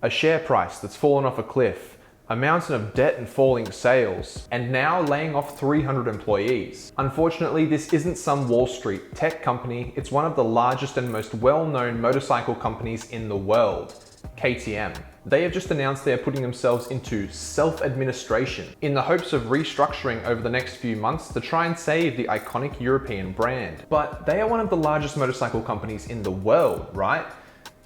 a share price that's fallen off a cliff, a mountain of debt and falling sales, and now laying off 300 employees. Unfortunately, this isn't some Wall Street tech company, it's one of the largest and most well-known motorcycle companies in the world, KTM. They have just announced they are putting themselves into self-administration in the hopes of restructuring over the next few months to try and save the iconic European brand. But they are one of the largest motorcycle companies in the world, right?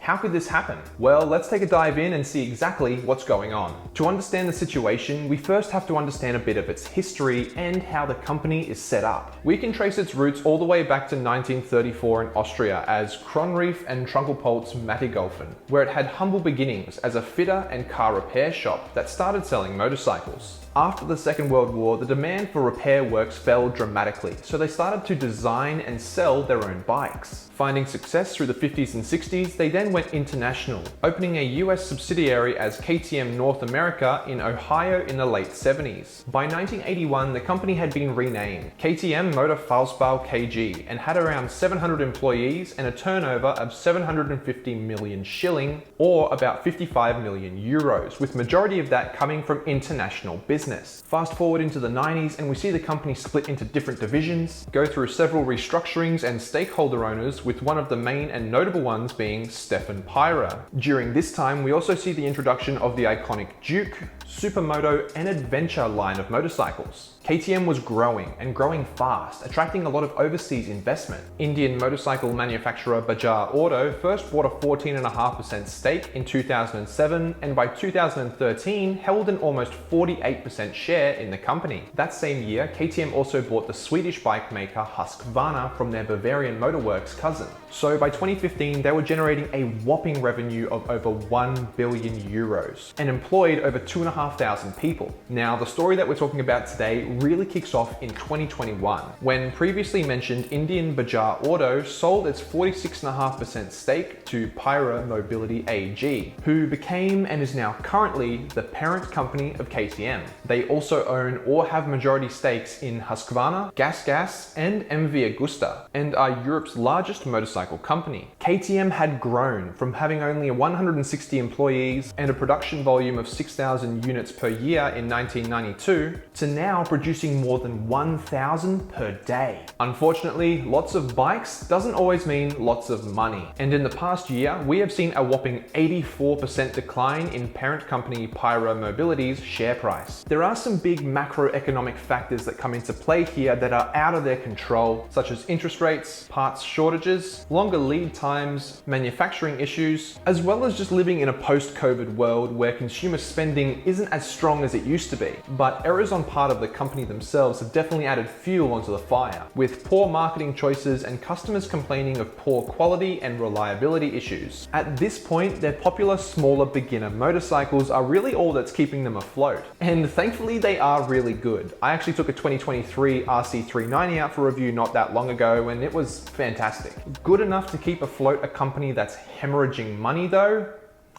How could this happen? Well, let's take a dive in and see exactly what's going on. To understand the situation, we first have to understand a bit of its history and how the company is set up. We can trace its roots all the way back to 1934 in Austria as Kronreif and Trunkelpolz Mattigolfen, where it had humble beginnings as a fitter and car repair shop that started selling motorcycles. After the Second World War, the demand for repair works fell dramatically, so they started to design and sell their own bikes. Finding success through the 50s and 60s, they then went international, opening a US subsidiary as KTM North America in Ohio in the late 70s. By 1981, the company had been renamed KTM Motor Faustbau KG and had around 700 employees and a turnover of 750 million shilling, or about 55 million euros, with majority of that coming from international business. Fast forward into the 90s and we see the company split into different divisions, go through several restructurings and stakeholder owners, with one of the main and notable ones being Stefan Pyra. During this time, we also see the introduction of the iconic Duke, Supermoto and Adventure line of motorcycles. KTM was growing and growing fast, attracting a lot of overseas investment. Indian motorcycle manufacturer Bajaj Auto first bought a 14.5% stake in 2007 and by 2013 held an almost 48% share in the company. That same year, KTM also bought the Swedish bike maker Husqvarna from their Bavarian Motorworks cousin. So by 2015, they were generating a whopping revenue of over 1 billion euros and employed over 2,500 people. Now, the story that we're talking about today really kicks off in 2021, when previously mentioned Indian Bajaj Auto sold its 46.5% stake to Pyra Mobility AG, who became and is now currently the parent company of KTM. They also own or have majority stakes in Husqvarna, GasGas and MV Agusta, and are Europe's largest motorcycle company. KTM had grown from having only 160 employees and a production volume of 6,000 units per year in 1992 to now producing more than 1,000 per day. Unfortunately, lots of bikes doesn't always mean lots of money. And in the past year, we have seen a whopping 84% decline in parent company Pyra Mobility's share price. There are some big macroeconomic factors that come into play here that are out of their control, such as interest rates, parts shortages, longer lead times, manufacturing issues, as well as just living in a post-COVID world where consumer spending isn't as strong as it used to be. But errors on part of the company themselves have definitely added fuel onto the fire, with poor marketing choices and customers complaining of poor quality and reliability issues. At this point, their popular smaller beginner motorcycles are really all that's keeping them afloat. And thankfully they are really good. I actually took a 2023 RC390 out for review not that long ago and it was fantastic. Good enough to keep afloat a company that's hemorrhaging money though?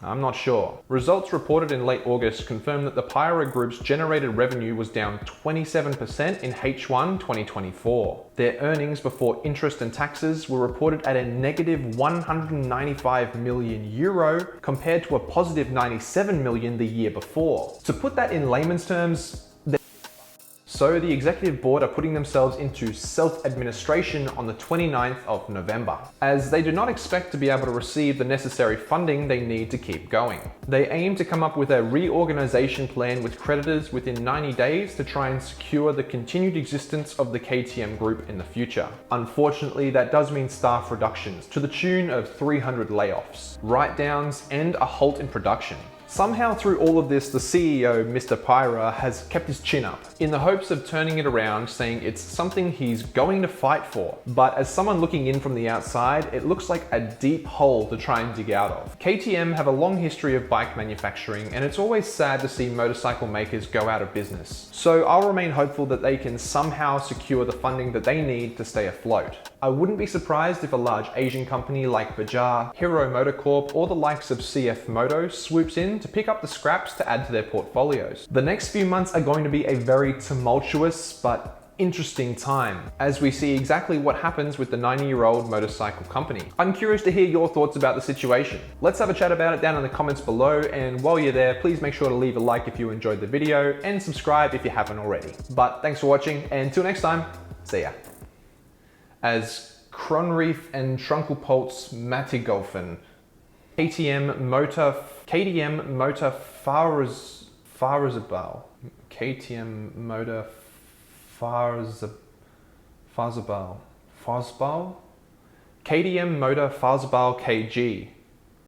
I'm not sure. Results reported in late August confirmed that the Pyra Group's generated revenue was down 27% in H1 2024. Their earnings before interest and taxes were reported at a negative 195 million euro compared to a positive 97 million the year before. To put that in layman's terms, so the executive board are putting themselves into self-administration on the 29th of November, as they do not expect to be able to receive the necessary funding they need to keep going. They aim to come up with a reorganization plan with creditors within 90 days to try and secure the continued existence of the KTM group in the future. Unfortunately, that does mean staff reductions to the tune of 300 layoffs, write-downs, and a halt in production. Somehow through all of this, the CEO, Mr. Pyra, has kept his chin up in the hopes of turning it around, saying it's something he's going to fight for. But as someone looking in from the outside, it looks like a deep hole to try and dig out of. KTM have a long history of bike manufacturing, and it's always sad to see motorcycle makers go out of business. So I'll remain hopeful that they can somehow secure the funding that they need to stay afloat. I wouldn't be surprised if a large Asian company like Bajaj, Hero Motorcorp, or the likes of CF Moto swoops in to pick up the scraps to add to their portfolios. The next few months are going to be a very tumultuous but interesting time as we see exactly what happens with the 90-year-old motorcycle company. I'm curious to hear your thoughts about the situation. Let's have a chat about it down in the comments below, and while you're there, please make sure to leave a like if you enjoyed the video and subscribe if you haven't already. But thanks for watching, and until next time, see ya. As Kronreef and Trunkelpoltz Mattigolfen, KTM Motor Fahrzerbau. KTM Motor Fahrzerbau. KTM Motor Fahrzerbau KG.